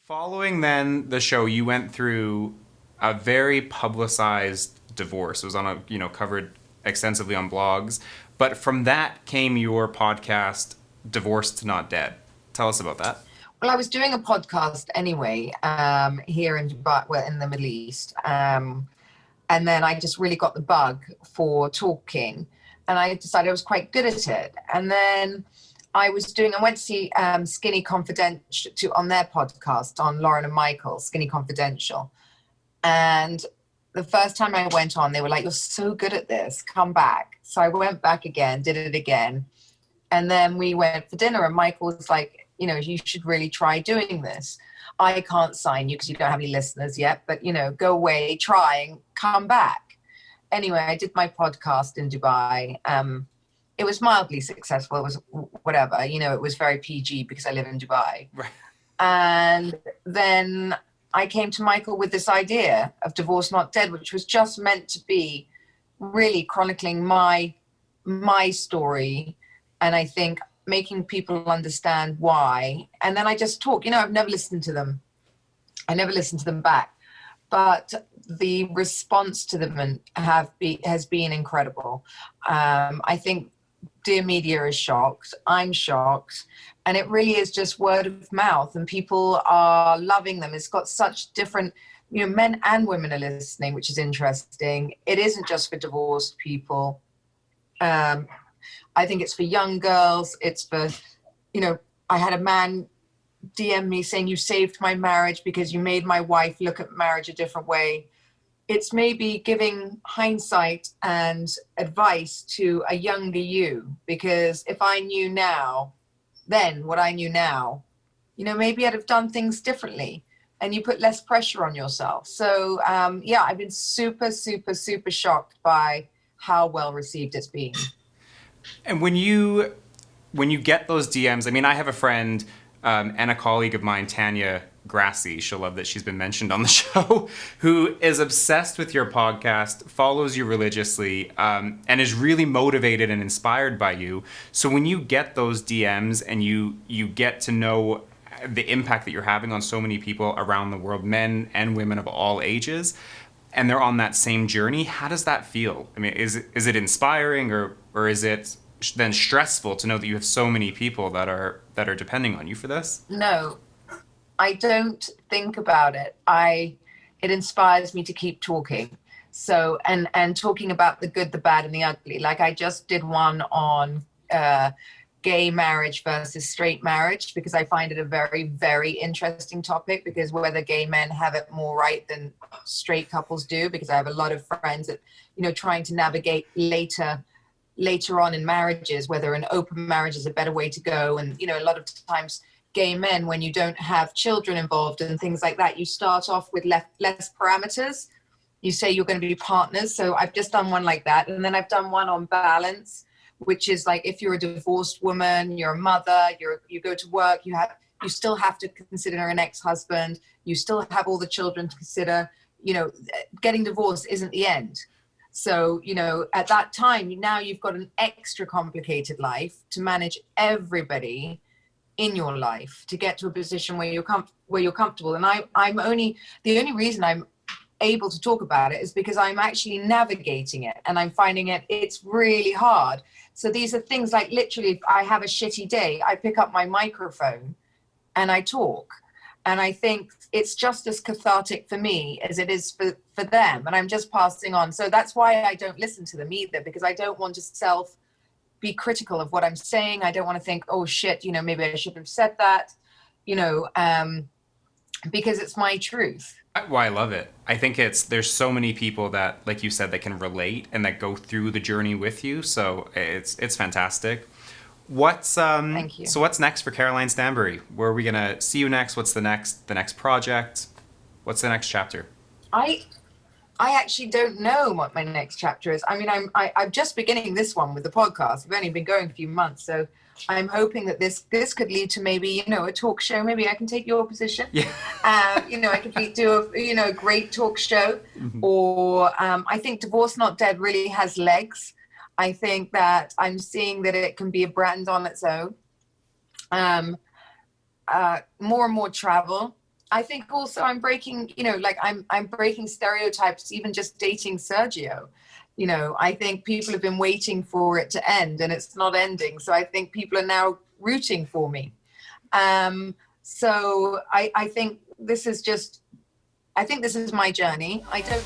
Following then the show, you went through a very publicized divorce. It was on a, covered extensively on blogs. But from that came your podcast, Divorced Not Dead. Tell us about that. Well, I was doing a podcast anyway, here in Dubai, well, in the Middle East. And then I just really got the bug for talking, and I decided I was quite good at it. And then I went to see Skinny Confidential on their podcast, on Lauren and Michael, Skinny Confidential. And the first time I went on, they were like, "You're so good at this, come back." So I went back again, did it again. And then we went for dinner, and Michael was like, "You should really try doing this. I can't sign you because you don't have any listeners yet, but, go away, try and come back." Anyway, I did my podcast in Dubai. It was mildly successful. It was whatever, it was very PG because I live in Dubai. Right. And then I came to Michael with this idea of Divorce Not Dead, which was just meant to be really chronicling my story. And I think making people understand why. And then I just talk. I've never listened to them. I never listened to them back. But the response to them has been incredible. I think Dear Media is shocked. I'm shocked. And it really is just word of mouth. And people are loving them. It's got such different, men and women are listening, which is interesting. It isn't just for divorced people. I think it's for young girls. It's for, I had a man DM me saying, "You saved my marriage because you made my wife look at marriage a different way." It's maybe giving hindsight and advice to a younger you, because if I knew now, then what I knew now, maybe I'd have done things differently, and you put less pressure on yourself. So, I've been super, super, super shocked by how well received it's been. And when you get those DMs, I mean, I have a friend and a colleague of mine, Tanya Grassi, she'll love that she's been mentioned on the show, who is obsessed with your podcast, follows you religiously, and is really motivated and inspired by you. So when you get those DMs and you get to know the impact that you're having on so many people around the world, men and women of all ages, and they're on that same journey, how does that feel? I mean, is it inspiring, or is it then stressful to know that you have so many people that are depending on you for this? No, I don't think about it. It inspires me to keep talking. So, and talking about the good, the bad, and the ugly. Like, I just did one on gay marriage versus straight marriage, because I find it a very, very interesting topic, because whether gay men have it more right than straight couples do, because I have a lot of friends that, trying to navigate later on in marriages, whether an open marriage is a better way to go. And, a lot of times gay men, when you don't have children involved and things like that, you start off with less parameters. You say you're going to be partners. So I've just done one like that. And then I've done one on balance, which is like, if you're a divorced woman, you're a mother, you go to work, you still have to consider an ex-husband, you still have all the children to consider. Getting divorced isn't the end. So, at that time, now you've got an extra complicated life to manage everybody in your life to get to a position where you're comfortable. And the only reason I'm able to talk about it is because I'm actually navigating it, and I'm finding it's really hard. So these are things like, literally, if I have a shitty day, I pick up my microphone and I talk. And I think it's just as cathartic for me as it is for them. And I'm just passing on. So that's why I don't listen to them either, because I don't want to be critical of what I'm saying. I don't want to think, oh shit, maybe I shouldn't have said that, because it's my truth. Well, I love it. I think there's so many people that, like you said, that can relate and that go through the journey with you. So it's fantastic. Thank you. So what's next for Caroline Stanbury? Where are we gonna see you next? What's the next project? What's the next chapter? I actually don't know what my next chapter is. I mean, I'm just beginning this one with the podcast. We've only been going a few months, so I'm hoping that this could lead to maybe, a talk show. Maybe I can take your position. Yeah. I could do a great talk show. Mm-hmm. Or I think Divorce Not Dead really has legs. I think that I'm seeing that it can be a brand on its own. More and more travel. I think also I'm breaking, like I'm breaking stereotypes, even just dating Sergio. I think people have been waiting for it to end and it's not ending. So I think people are now rooting for me. So I think this is my journey. I don't